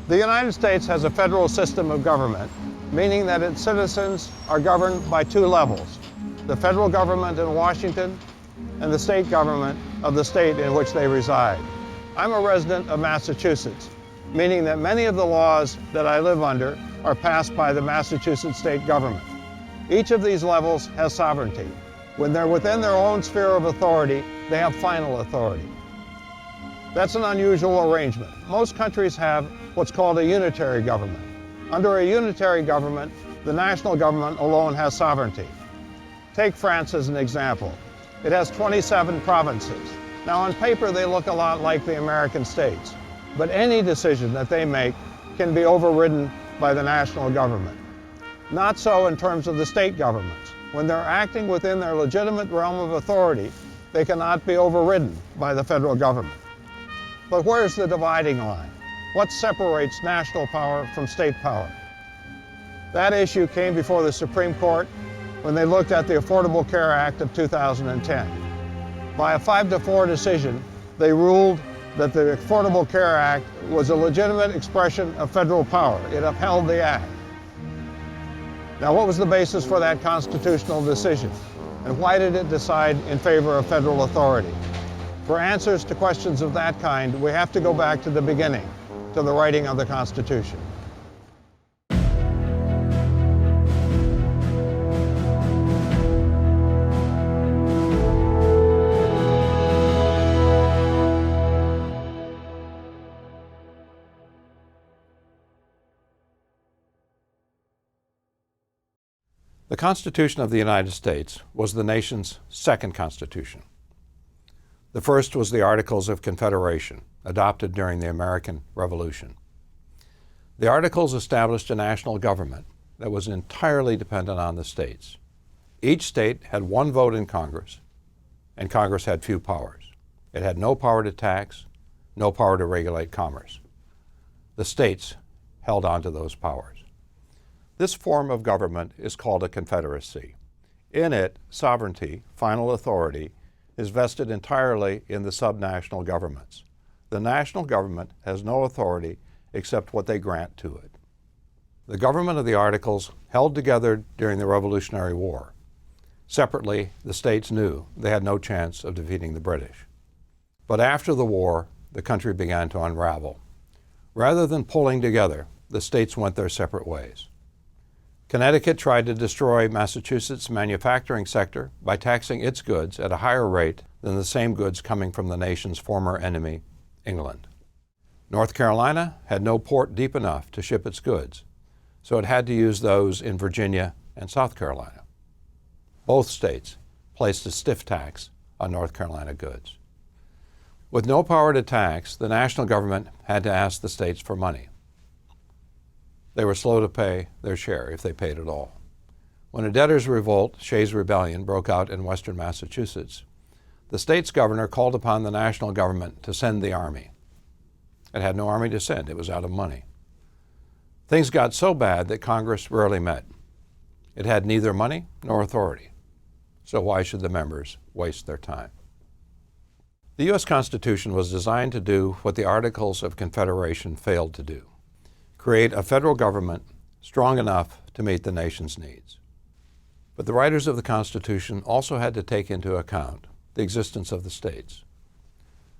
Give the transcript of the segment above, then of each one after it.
The United States has a federal system of government, meaning that its citizens are governed by two levels: the federal government in Washington and the state government of the state in which they reside. I'm a resident of Massachusetts, meaning that many of the laws that I live under are passed by the Massachusetts state government. Each of these levels has sovereignty. When they're within their own sphere of authority, they have final authority. That's an unusual arrangement. Most countries have what's called a unitary government. Under a unitary government, the national government alone has sovereignty. Take France as an example. It has 27 provinces. Now, on paper, they look a lot like the American states, but any decision that they make can be overridden by the national government. Not so in terms of the state governments. When they're acting within their legitimate realm of authority, they cannot be overridden by the federal government. But where's the dividing line? What separates national power from state power? That issue came before the Supreme Court when they looked at the Affordable Care Act of 2010. By a 5-4 decision, they ruled that the Affordable Care Act was a legitimate expression of federal power. It upheld the act. Now, what was the basis for that constitutional decision? And why did it decide in favor of federal authority? For answers to questions of that kind, we have to go back to the beginning, to the writing of the Constitution. The Constitution of the United States was the nation's second constitution. The first was the Articles of Confederation, adopted during the American Revolution. The Articles established a national government that was entirely dependent on the states. Each state had one vote in Congress, and Congress had few powers. It had no power to tax, no power to regulate commerce. The states held on to those powers. This form of government is called a confederacy. In it, sovereignty, final authority, is vested entirely in the subnational governments. The national government has no authority except what they grant to it. The government of the Articles held together during the Revolutionary War. Separately, the states knew they had no chance of defeating the British. But after the war, the country began to unravel. Rather than pulling together, the states went their separate ways. Connecticut tried to destroy Massachusetts' manufacturing sector by taxing its goods at a higher rate than the same goods coming from the nation's former enemy, England. North Carolina had no port deep enough to ship its goods, so it had to use those in Virginia and South Carolina. Both states placed a stiff tax on North Carolina goods. With no power to tax, the national government had to ask the states for money. They were slow to pay their share, if they paid at all. When a debtors' revolt, Shays' Rebellion, broke out in western Massachusetts, the state's governor called upon the national government to send the army. It had no army to send. It was out of money. Things got so bad that Congress rarely met. It had neither money nor authority. So why should the members waste their time? The U.S. Constitution was designed to do what the Articles of Confederation failed to do: create a federal government strong enough to meet the nation's needs. But the writers of the Constitution also had to take into account the existence of the states.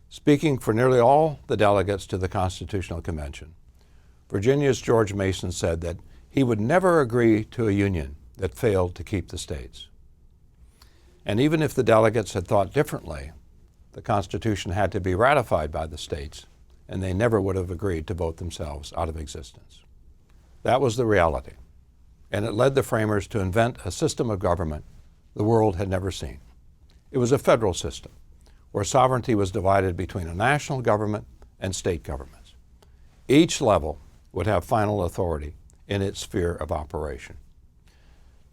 Speaking for nearly all the delegates to the Constitutional Convention, Virginia's George Mason said that he would never agree to a union that failed to keep the states. And even if the delegates had thought differently, the Constitution had to be ratified by the states, and they never would have agreed to vote themselves out of existence. That was the reality, and it led the framers to invent a system of government the world had never seen. It was a federal system, where sovereignty was divided between a national government and state governments. Each level would have final authority in its sphere of operation.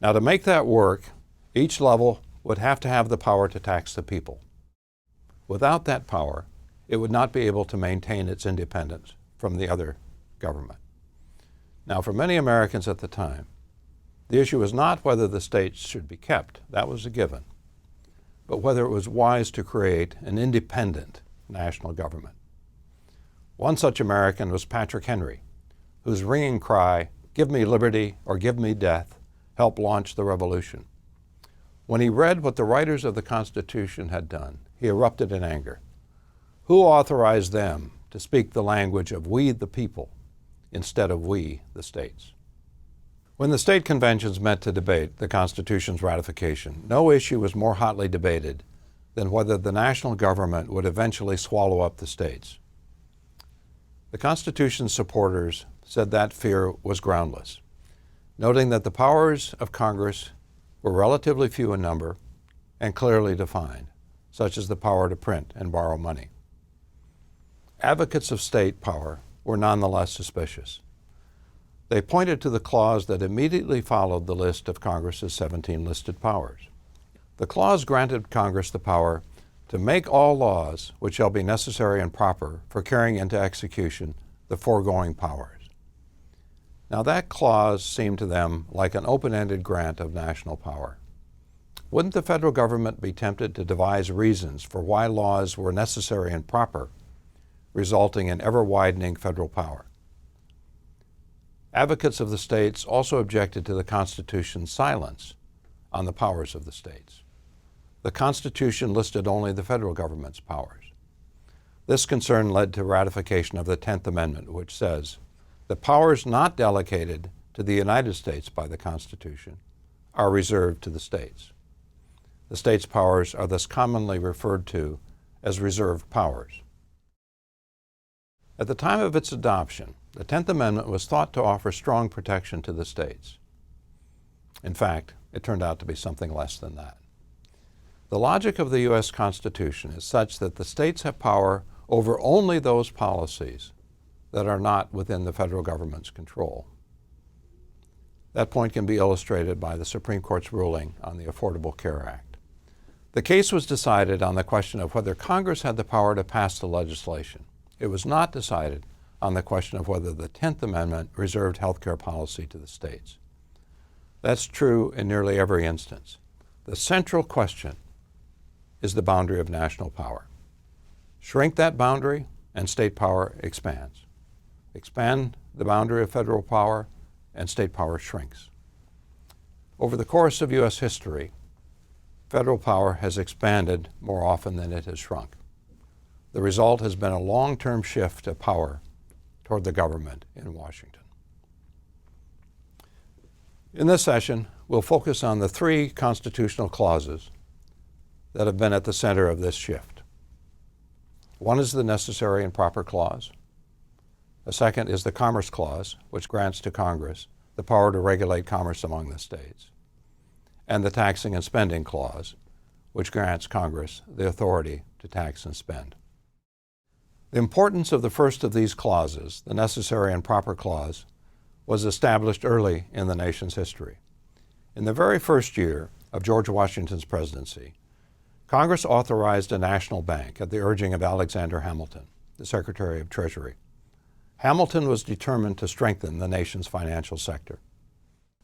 Now, to make that work, each level would have to have the power to tax the people. Without that power, it would not be able to maintain its independence from the other government. Now, for many Americans at the time, the issue was not whether the states should be kept, that was a given, but whether it was wise to create an independent national government. One such American was Patrick Henry, whose ringing cry, "Give me liberty or give me death," helped launch the revolution. When he read what the writers of the Constitution had done, he erupted in anger. Who authorized them to speak the language of "we the people" instead of "we the states"? When the state conventions met to debate the Constitution's ratification, no issue was more hotly debated than whether the national government would eventually swallow up the states. The Constitution's supporters said that fear was groundless, noting that the powers of Congress were relatively few in number and clearly defined, such as the power to print and borrow money. Advocates of state power were nonetheless suspicious. They pointed to the clause that immediately followed the list of Congress's 17 listed powers. The clause granted Congress the power to make all laws which shall be necessary and proper for carrying into execution the foregoing powers. Now that clause seemed to them like an open-ended grant of national power. Wouldn't the federal government be tempted to devise reasons for why laws were necessary and proper, resulting in ever-widening federal power? Advocates of the states also objected to the Constitution's silence on the powers of the states. The Constitution listed only the federal government's powers. This concern led to ratification of the 10th Amendment, which says, "The powers not delegated to the United States by the Constitution are reserved to the states." The states' powers are thus commonly referred to as reserved powers. At the time of its adoption, the 10th Amendment was thought to offer strong protection to the states. In fact, it turned out to be something less than that. The logic of the U.S. Constitution is such that the states have power over only those policies that are not within the federal government's control. That point can be illustrated by the Supreme Court's ruling on the Affordable Care Act. The case was decided on the question of whether Congress had the power to pass the legislation. It was not decided on the question of whether the 10th Amendment reserved health care policy to the states. That's true in nearly every instance. The central question is the boundary of national power. Shrink that boundary, and state power expands. Expand the boundary of federal power, and state power shrinks. Over the course of U.S. history, federal power has expanded more often than it has shrunk. The result has been a long-term shift of power toward the government in Washington. In this session, we'll focus on the three constitutional clauses that have been at the center of this shift. One is the Necessary and Proper Clause. The second is the Commerce Clause, which grants to Congress the power to regulate commerce among the states. And the Taxing and Spending Clause, which grants Congress the authority to tax and spend. The importance of the first of these clauses, the Necessary and Proper Clause, was established early in the nation's history. In the very first year of George Washington's presidency, Congress authorized a national bank at the urging of Alexander Hamilton, the Secretary of Treasury. Hamilton was determined to strengthen the nation's financial sector.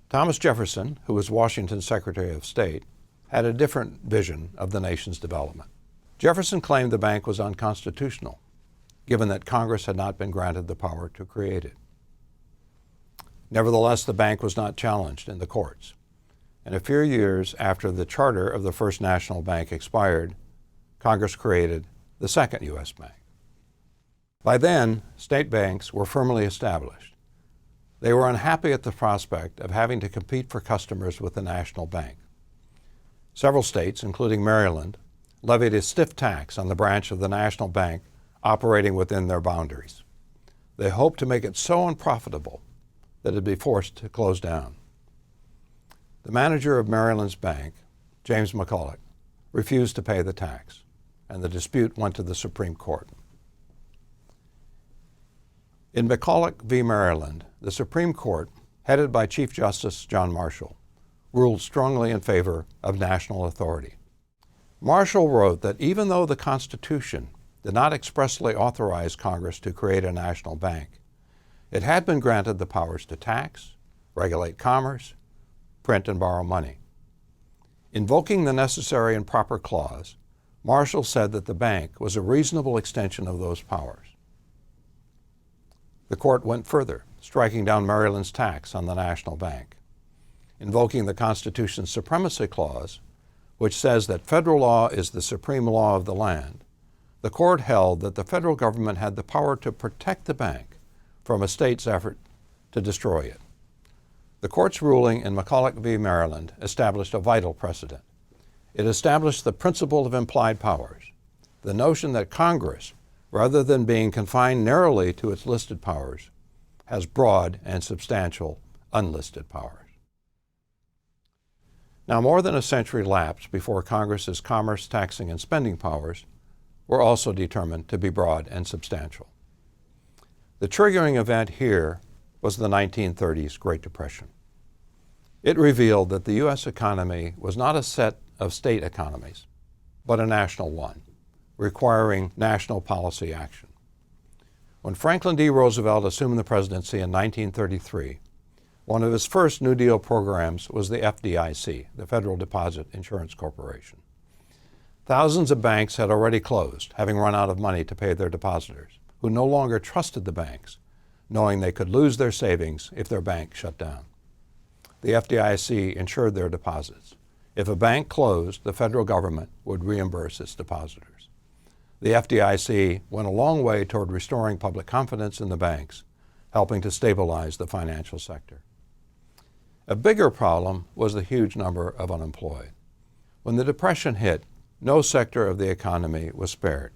Thomas Jefferson, who was Washington's Secretary of State, had a different vision of the nation's development. Jefferson claimed the bank was unconstitutional, given that Congress had not been granted the power to create it. Nevertheless, the bank was not challenged in the courts. And a few years after the charter of the First National Bank expired, Congress created the second U.S. bank. By then, state banks were firmly established. They were unhappy at the prospect of having to compete for customers with the national bank. Several states, including Maryland, levied a stiff tax on the branch of the national bank operating within their boundaries. They hoped to make it so unprofitable that it would be forced to close down. The manager of Maryland's bank, James McCulloch, refused to pay the tax, and the dispute went to the Supreme Court. In McCulloch v. Maryland, the Supreme Court, headed by Chief Justice John Marshall, ruled strongly in favor of national authority. Marshall wrote that even though the Constitution did not expressly authorize Congress to create a national bank, it had been granted the powers to tax, regulate commerce, print and borrow money. Invoking the Necessary and Proper Clause, Marshall said that the bank was a reasonable extension of those powers. The court went further, striking down Maryland's tax on the national bank. Invoking the Constitution's Supremacy Clause, which says that federal law is the supreme law of the land, the court held that the federal government had the power to protect the bank from a state's effort to destroy it. The court's ruling in McCulloch v. Maryland established a vital precedent. It established the principle of implied powers, the notion that Congress, rather than being confined narrowly to its listed powers, has broad and substantial unlisted powers. Now, more than a century lapsed before Congress's commerce, taxing, and spending powers were also determined to be broad and substantial. The triggering event here was the 1930s Great Depression. It revealed that the U.S. economy was not a set of state economies, but a national one, requiring national policy action. When Franklin D. Roosevelt assumed the presidency in 1933, one of his first New Deal programs was the FDIC, the Federal Deposit Insurance Corporation. Thousands of banks had already closed, having run out of money to pay their depositors, who no longer trusted the banks, knowing they could lose their savings if their bank shut down. The FDIC insured their deposits. If a bank closed, the federal government would reimburse its depositors. The FDIC went a long way toward restoring public confidence in the banks, helping to stabilize the financial sector. A bigger problem was the huge number of unemployed. When the Depression hit, no sector of the economy was spared.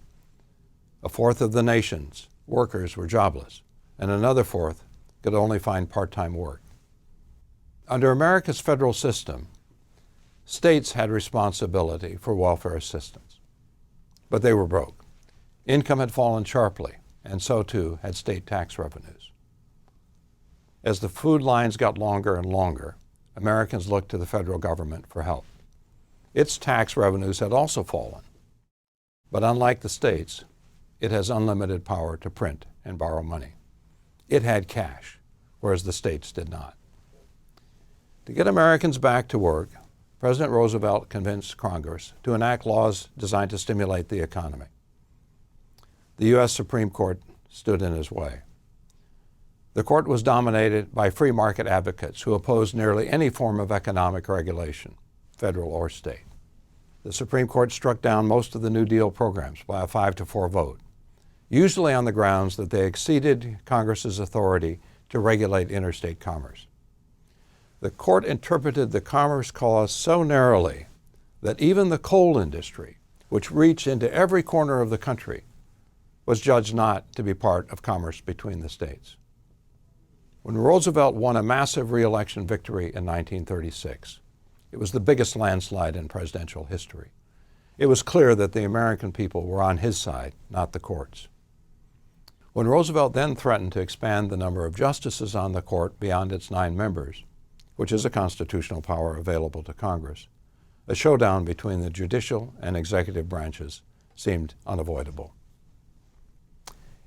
A fourth of the nation's workers were jobless, and another fourth could only find part-time work. Under America's federal system, states had responsibility for welfare assistance, but they were broke. Income had fallen sharply, and so too had state tax revenues. As the food lines got longer and longer, Americans looked to the federal government for help. Its tax revenues had also fallen, but unlike the states, it has unlimited power to print and borrow money. It had cash, whereas the states did not. To get Americans back to work, President Roosevelt convinced Congress to enact laws designed to stimulate the economy. The U.S. Supreme Court stood in his way. The court was dominated by free market advocates who opposed nearly any form of economic regulation, federal or state. The Supreme Court struck down most of the New Deal programs by a 5-4 vote, usually on the grounds that they exceeded Congress's authority to regulate interstate commerce. The court interpreted the Commerce Clause so narrowly that even the coal industry, which reached into every corner of the country, was judged not to be part of commerce between the states. When Roosevelt won a massive re-election victory in 1936, it was the biggest landslide in presidential history. It was clear that the American people were on his side, not the courts. When Roosevelt then threatened to expand the number of justices on the court beyond its 9 members, which is a constitutional power available to Congress, a showdown between the judicial and executive branches seemed unavoidable.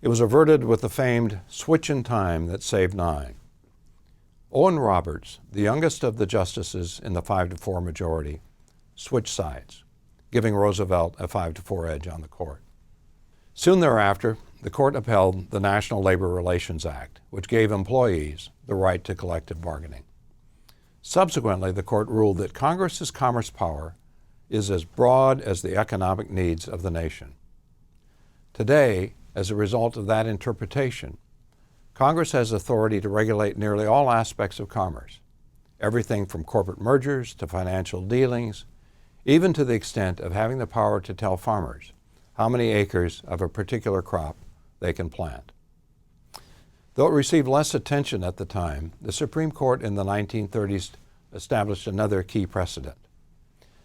It was averted with the famed switch in time that saved 9. Owen Roberts, the youngest of the justices in the 5-4 majority, switched sides, giving Roosevelt a 5-4 edge on the court. Soon thereafter, the court upheld the National Labor Relations Act, which gave employees the right to collective bargaining. Subsequently, the court ruled that Congress's commerce power is as broad as the economic needs of the nation. Today, as a result of that interpretation, Congress has authority to regulate nearly all aspects of commerce, everything from corporate mergers to financial dealings, even to the extent of having the power to tell farmers how many acres of a particular crop they can plant. Though it received less attention at the time, the Supreme Court in the 1930s established another key precedent.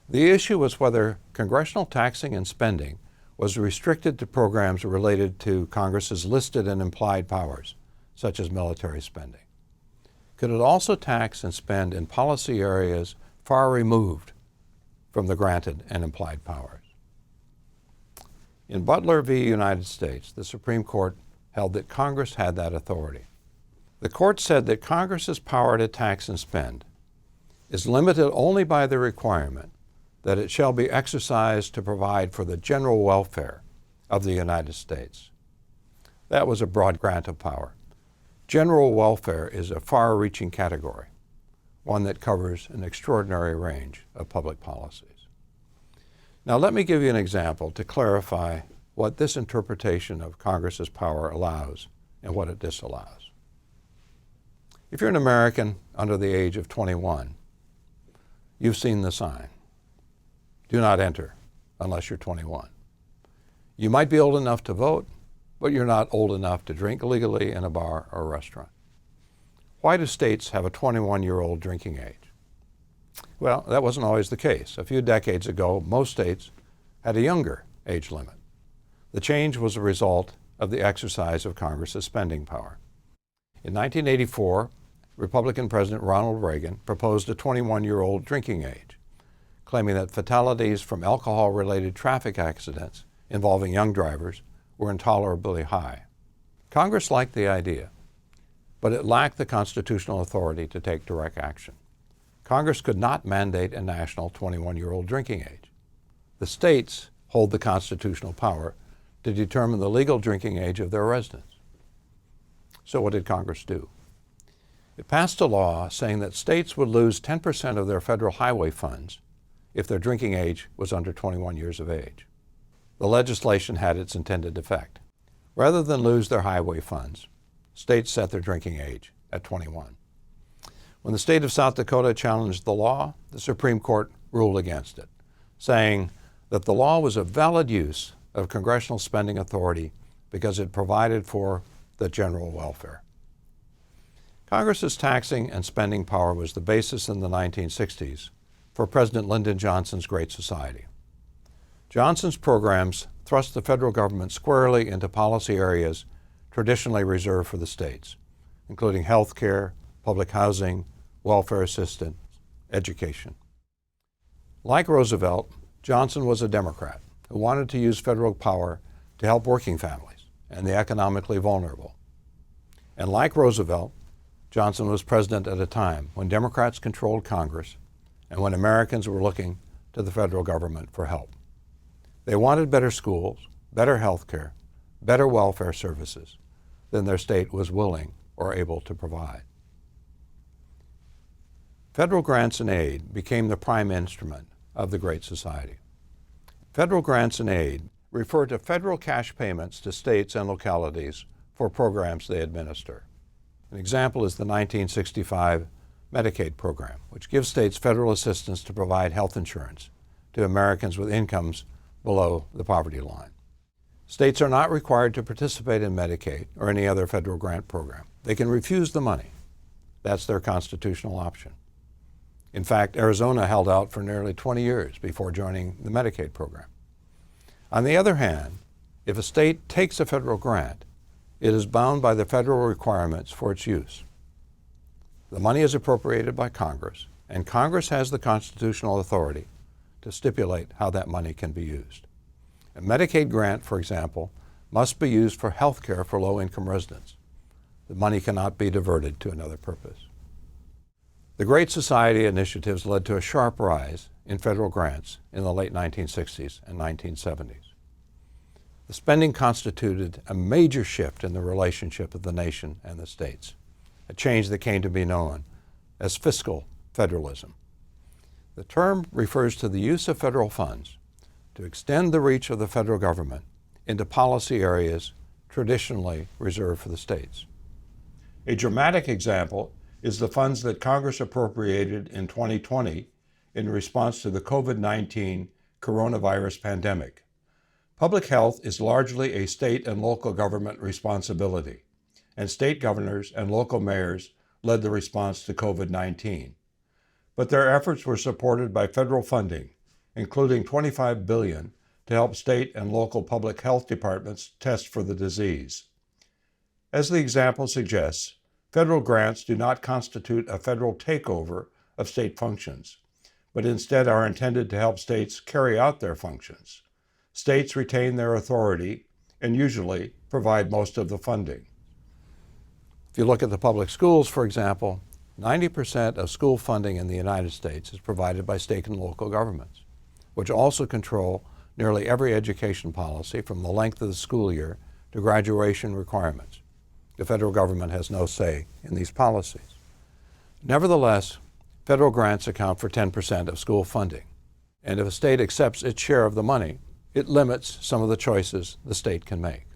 The issue was whether congressional taxing and spending was restricted to programs related to Congress's listed and implied powers, such as military spending. Could it also tax and spend in policy areas far removed from the granted and implied powers? In Butler v. United States, the Supreme Court held that Congress had that authority. The court said that Congress's power to tax and spend is limited only by the requirement that it shall be exercised to provide for the general welfare of the United States. That was a broad grant of power. General welfare is a far-reaching category, one that covers an extraordinary range of public policies. Now let me give you an example to clarify what this interpretation of Congress's power allows and what it disallows. If you're an American under the age of 21, you've seen the sign. Do not enter unless you're 21. You might be old enough to vote, but you're not old enough to drink legally in a bar or restaurant. Why do states have a 21-year-old drinking age? Well, that wasn't always the case. A few decades ago, most states had a younger age limit. The change was a result of the exercise of Congress's spending power. In 1984, Republican President Ronald Reagan proposed a 21-year-old drinking age, claiming that fatalities from alcohol-related traffic accidents involving young drivers were intolerably high. Congress liked the idea, but it lacked the constitutional authority to take direct action. Congress could not mandate a national 21-year-old drinking age. The states hold the constitutional power to determine the legal drinking age of their residents. So what did Congress do? It passed a law saying that states would lose 10% of their federal highway funds if their drinking age was under 21 years of age. The legislation had its intended effect. Rather than lose their highway funds, states set their drinking age at 21. When the state of South Dakota challenged the law, the Supreme Court ruled against it, saying that the law was a valid use of congressional spending authority because it provided for the general welfare. Congress's taxing and spending power was the basis in the 1960s for President Lyndon Johnson's Great Society. Johnson's programs thrust the federal government squarely into policy areas traditionally reserved for the states, including health care, public housing, welfare assistance, education. Like Roosevelt, Johnson was a Democrat who wanted to use federal power to help working families and the economically vulnerable. And like Roosevelt, Johnson was president at a time when Democrats controlled Congress and when Americans were looking to the federal government for help. They wanted better schools, better health care, better welfare services than their state was willing or able to provide. Federal grants and aid became the prime instrument of the Great Society. Federal grants and aid refer to federal cash payments to states and localities for programs they administer. An example is the 1965 Medicaid program, which gives states federal assistance to provide health insurance to Americans with incomes below the poverty line. States are not required to participate in Medicaid or any other federal grant program. They can refuse the money. That's their constitutional option. In fact, Arizona held out for nearly 20 years before joining the Medicaid program. On the other hand, if a state takes a federal grant, it is bound by the federal requirements for its use. The money is appropriated by Congress, and Congress has the constitutional authority to stipulate how that money can be used. A Medicaid grant, for example, must be used for health care for low-income residents. The money cannot be diverted to another purpose. The Great Society initiatives led to a sharp rise in federal grants in the late 1960s and 1970s. The spending constituted a major shift in the relationship of the nation and the states, a change that came to be known as fiscal federalism. The term refers to the use of federal funds to extend the reach of the federal government into policy areas traditionally reserved for the states. A dramatic example is the funds that Congress appropriated in 2020 in response to the COVID-19 coronavirus pandemic. Public health is largely a state and local government responsibility, and state governors and local mayors led the response to COVID-19. But their efforts were supported by federal funding, including $25 billion to help state and local public health departments test for the disease. As the example suggests, federal grants do not constitute a federal takeover of state functions, but instead are intended to help states carry out their functions. States retain their authority and usually provide most of the funding. If you look at the public schools, for example, 90% of school funding in the United States is provided by state and local governments, which also control nearly every education policy from the length of the school year to graduation requirements. The federal government has no say in these policies. Nevertheless, federal grants account for 10% of school funding, and if a state accepts its share of the money, it limits some of the choices the state can make.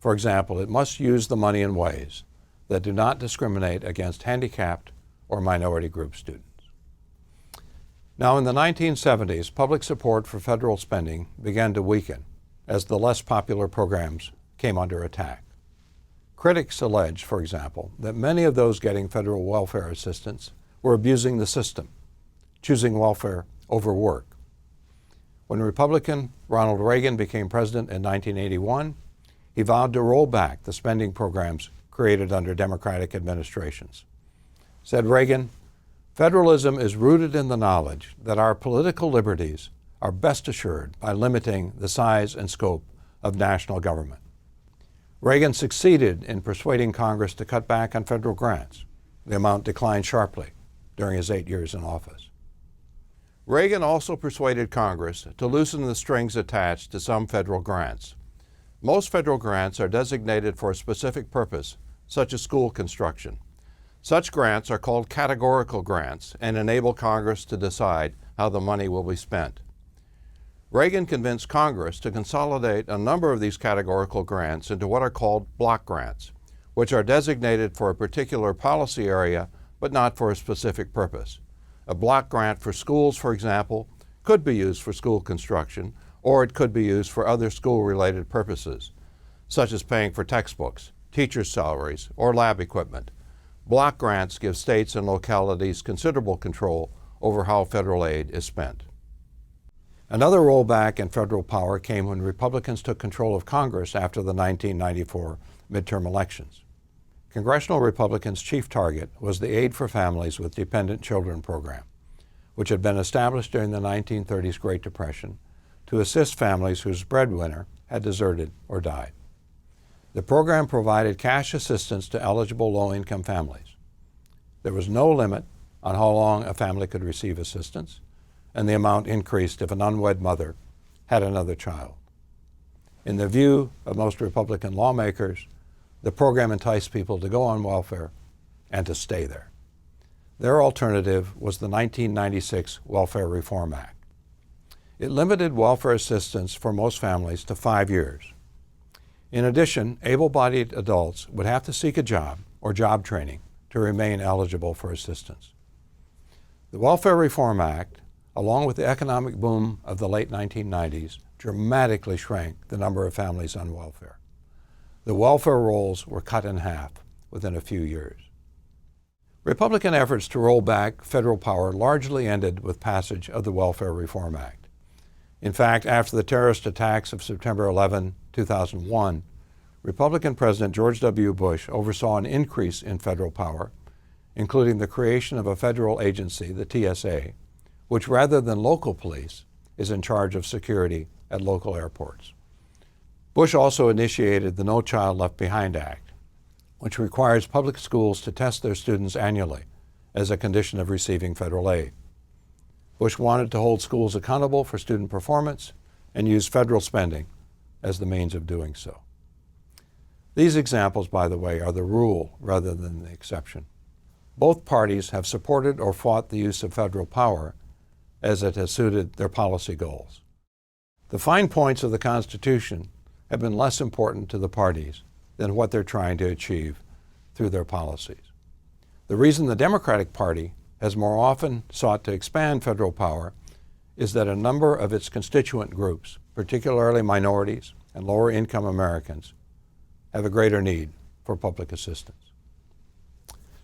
For example, it must use the money in ways that do not discriminate against handicapped or minority group students. Now, in the 1970s, public support for federal spending began to weaken as the less popular programs came under attack. Critics allege, for example, that many of those getting federal welfare assistance were abusing the system, choosing welfare over work. When Republican Ronald Reagan became president in 1981, he vowed to roll back the spending programs created under Democratic administrations. Said Reagan, "Federalism is rooted in the knowledge that our political liberties are best assured by limiting the size and scope of national government." Reagan succeeded in persuading Congress to cut back on federal grants. The amount declined sharply during his 8 years in office. Reagan also persuaded Congress to loosen the strings attached to some federal grants. Most federal grants are designated for a specific purpose, such as school construction. Such grants are called categorical grants and enable Congress to decide how the money will be spent. Reagan convinced Congress to consolidate a number of these categorical grants into what are called block grants, which are designated for a particular policy area but not for a specific purpose. A block grant for schools, for example, could be used for school construction, or it could be used for other school-related purposes, such as paying for textbooks, teachers' salaries, or lab equipment. Block grants give states and localities considerable control over how federal aid is spent. Another rollback in federal power came when Republicans took control of Congress after the 1994 midterm elections. Congressional Republicans' chief target was the Aid for Families with Dependent Children program, which had been established during the 1930s Great Depression to assist families whose breadwinner had deserted or died. The program provided cash assistance to eligible low-income families. There was no limit on how long a family could receive assistance, and the amount increased if an unwed mother had another child. In the view of most Republican lawmakers, the program enticed people to go on welfare and to stay there. Their alternative was the 1996 Welfare Reform Act. It limited welfare assistance for most families to 5 years. In addition, able-bodied adults would have to seek a job or job training to remain eligible for assistance. The Welfare Reform Act, along with the economic boom of the late 1990s, dramatically shrank the number of families on welfare. The welfare rolls were cut in half within a few years. Republican efforts to roll back federal power largely ended with passage of the Welfare Reform Act. In fact, after the terrorist attacks of September 11, 2001, Republican President George W. Bush oversaw an increase in federal power, including the creation of a federal agency, the TSA, which rather than local police is in charge of security at local airports. Bush also initiated the No Child Left Behind Act, which requires public schools to test their students annually as a condition of receiving federal aid. Bush wanted to hold schools accountable for student performance and use federal spending as the means of doing so. These examples, by the way, are the rule rather than the exception. Both parties have supported or fought the use of federal power as it has suited their policy goals. The fine points of the Constitution have been less important to the parties than what they're trying to achieve through their policies. The reason the Democratic Party has more often sought to expand federal power is that a number of its constituent groups, particularly minorities and lower-income Americans, have a greater need for public assistance.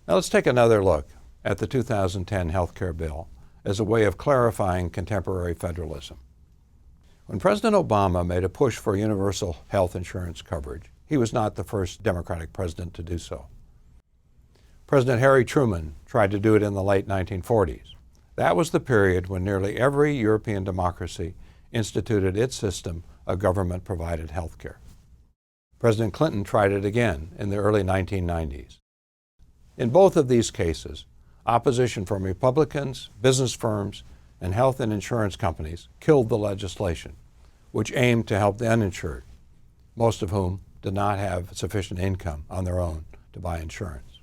Now let's take another look at the 2010 health care bill as a way of clarifying contemporary federalism. When President Obama made a push for universal health insurance coverage, he was not the first Democratic president to do so. President Harry Truman tried to do it in the late 1940s. That was the period when nearly every European democracy instituted its system of government-provided health care. President Clinton tried it again in the early 1990s. In both of these cases, opposition from Republicans, business firms, and health and insurance companies killed the legislation, which aimed to help the uninsured, most of whom did not have sufficient income on their own to buy insurance.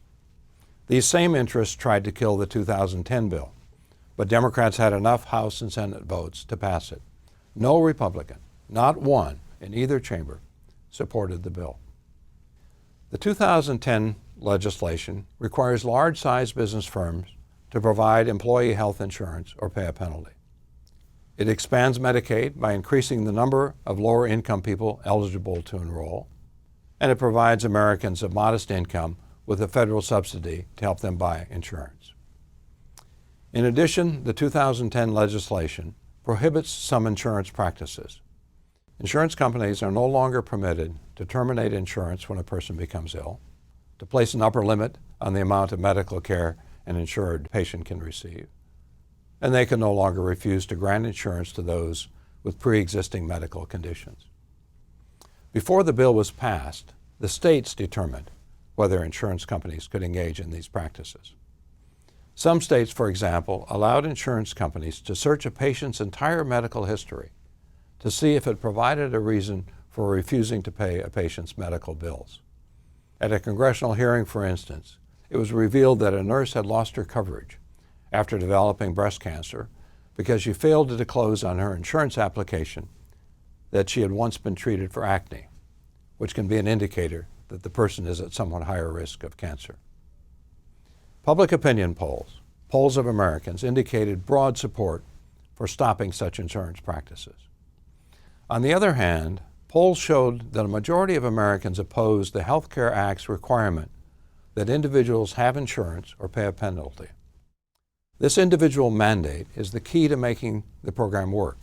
These same interests tried to kill the 2010 bill, but Democrats had enough House and Senate votes to pass it. No Republican, not one in either chamber, supported the bill. The 2010 legislation requires large-sized business firms to provide employee health insurance or pay a penalty. It expands Medicaid by increasing the number of lower-income people eligible to enroll, and it provides Americans of modest income with a federal subsidy to help them buy insurance. In addition, the 2010 legislation prohibits some insurance practices. Insurance companies are no longer permitted to terminate insurance when a person becomes ill, to place an upper limit on the amount of medical care an insured patient can receive, and they can no longer refuse to grant insurance to those with pre-existing medical conditions. Before the bill was passed, the states determined whether insurance companies could engage in these practices. Some states, for example, allowed insurance companies to search a patient's entire medical history to see if it provided a reason for refusing to pay a patient's medical bills. At a congressional hearing, for instance, it was revealed that a nurse had lost her coverage after developing breast cancer because she failed to disclose on her insurance application that she had once been treated for acne, which can be an indicator that the person is at somewhat higher risk of cancer. Public opinion polls of Americans indicated broad support for stopping such insurance practices. On the other hand, polls showed that a majority of Americans opposed the Health Care Act's requirement that individuals have insurance or pay a penalty. This individual mandate is the key to making the program work.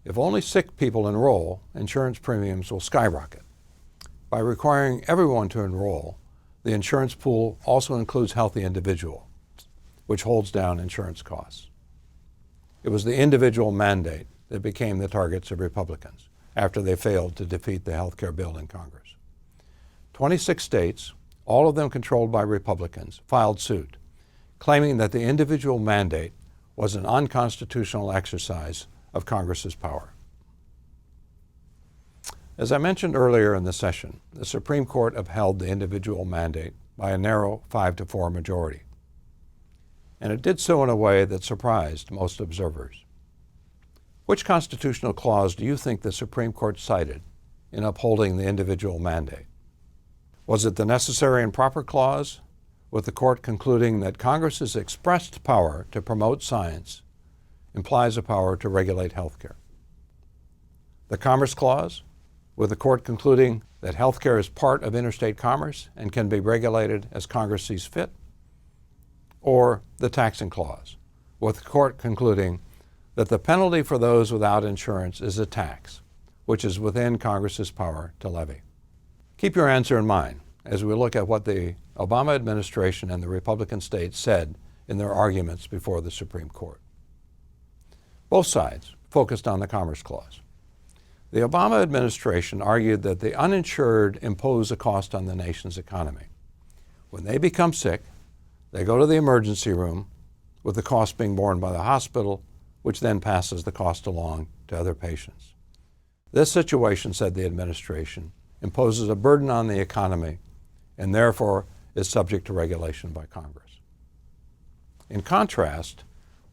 If only sick people enroll, insurance premiums will skyrocket. By requiring everyone to enroll, the insurance pool also includes healthy individuals, which holds down insurance costs. It was the individual mandate that became the targets of Republicans after they failed to defeat the health care bill in Congress. 26 states, all of them controlled by Republicans, filed suit, claiming that the individual mandate was an unconstitutional exercise of Congress's power. As I mentioned earlier in the session, the Supreme Court upheld the individual mandate by a narrow 5-4 majority. And it did so in a way that surprised most observers. Which constitutional clause do you think the Supreme Court cited in upholding the individual mandate? Was it the necessary and proper clause, with the court concluding that Congress's expressed power to promote science implies a power to regulate health care? The Commerce Clause, with the court concluding that health care is part of interstate commerce and can be regulated as Congress sees fit? Or the Taxing Clause, with the court concluding that the penalty for those without insurance is a tax, which is within Congress's power to levy? Keep your answer in mind as we look at what the Obama administration and the Republican states said in their arguments before the Supreme Court. Both sides focused on the Commerce Clause. The Obama administration argued that the uninsured impose a cost on the nation's economy. When they become sick, they go to the emergency room, with the cost being borne by the hospital, which then passes the cost along to other patients. This situation, said the administration, imposes a burden on the economy and therefore is subject to regulation by Congress. In contrast,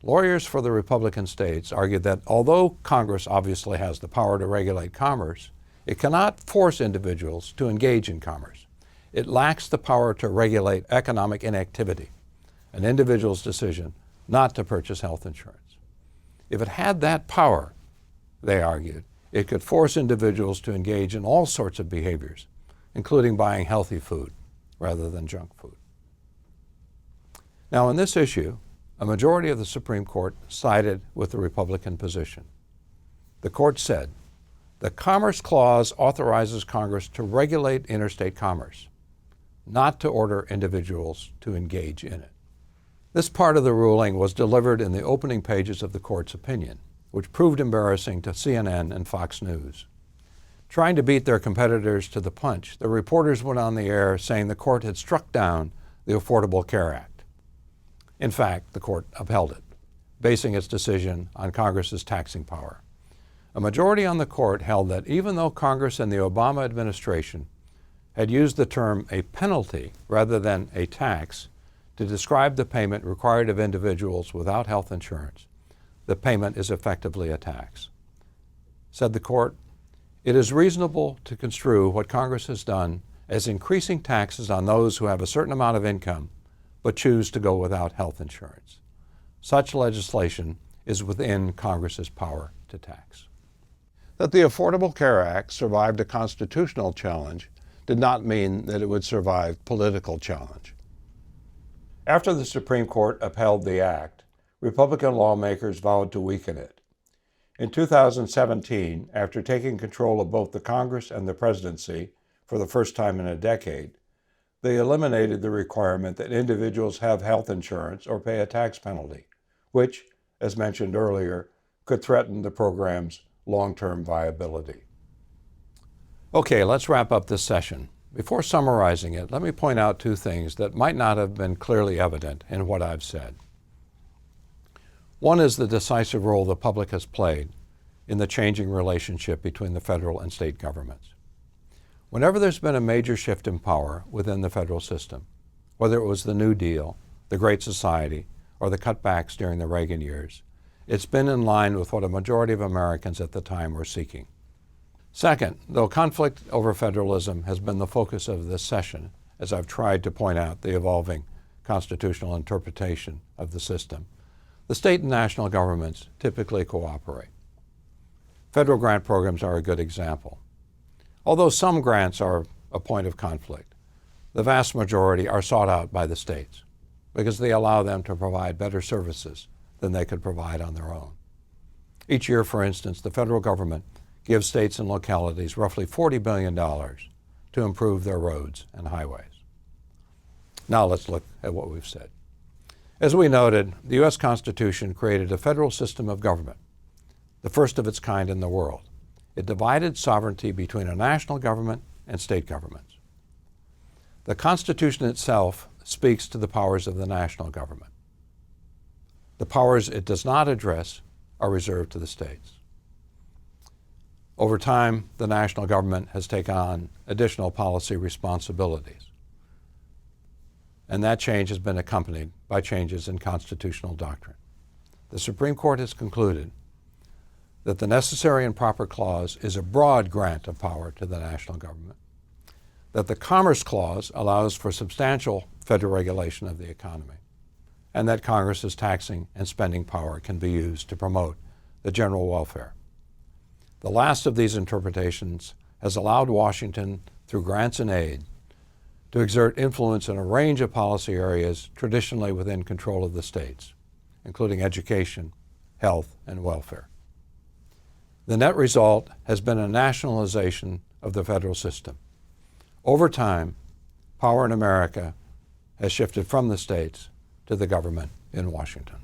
lawyers for the Republican states argued that although Congress obviously has the power to regulate commerce, it cannot force individuals to engage in commerce. It lacks the power to regulate economic inactivity, an individual's decision not to purchase health insurance. If it had that power, they argued, it could force individuals to engage in all sorts of behaviors, including buying healthy food rather than junk food. Now, on this issue, a majority of the Supreme Court sided with the Republican position. The court said, the Commerce Clause authorizes Congress to regulate interstate commerce, not to order individuals to engage in it. This part of the ruling was delivered in the opening pages of the court's opinion, which proved embarrassing to CNN and Fox News. Trying to beat their competitors to the punch, the reporters went on the air saying the court had struck down the Affordable Care Act. In fact, the court upheld it, basing its decision on Congress's taxing power. A majority on the court held that even though Congress and the Obama administration had used the term a penalty rather than a tax to describe the payment required of individuals without health insurance, the payment is effectively a tax. Said the court, it is reasonable to construe what Congress has done as increasing taxes on those who have a certain amount of income but choose to go without health insurance. Such legislation is within Congress's power to tax. That the Affordable Care Act survived a constitutional challenge did not mean that it would survive political challenge. After the Supreme Court upheld the act, Republican lawmakers vowed to weaken it. In 2017, after taking control of both the Congress and the presidency for the first time in a decade, they eliminated the requirement that individuals have health insurance or pay a tax penalty, which, as mentioned earlier, could threaten the program's long-term viability. Okay, let's wrap up this session. Before summarizing it, let me point out two things that might not have been clearly evident in what I've said. One is the decisive role the public has played in the changing relationship between the federal and state governments. Whenever there's been a major shift in power within the federal system, whether it was the New Deal, the Great Society, or the cutbacks during the Reagan years, it's been in line with what a majority of Americans at the time were seeking. Second, though conflict over federalism has been the focus of this session, as I've tried to point out the evolving constitutional interpretation of the system, the state and national governments typically cooperate. Federal grant programs are a good example. Although some grants are a point of conflict, the vast majority are sought out by the states because they allow them to provide better services than they could provide on their own. Each year, for instance, the federal government gives states and localities roughly $40 billion to improve their roads and highways. Now let's look at what we've said. As we noted, the U.S. Constitution created a federal system of government, the first of its kind in the world. It divided sovereignty between a national government and state governments. The Constitution itself speaks to the powers of the national government. The powers it does not address are reserved to the states. Over time, the national government has taken on additional policy responsibilities, and that change has been accompanied by changes in constitutional doctrine. The Supreme Court has concluded that the necessary and proper clause is a broad grant of power to the national government, that the Commerce Clause allows for substantial federal regulation of the economy, and that Congress's taxing and spending power can be used to promote the general welfare. The last of these interpretations has allowed Washington, through grants and aid, to exert influence in a range of policy areas traditionally within control of the states, including education, health, and welfare. The net result has been a nationalization of the federal system. Over time, power in America has shifted from the states to the government in Washington.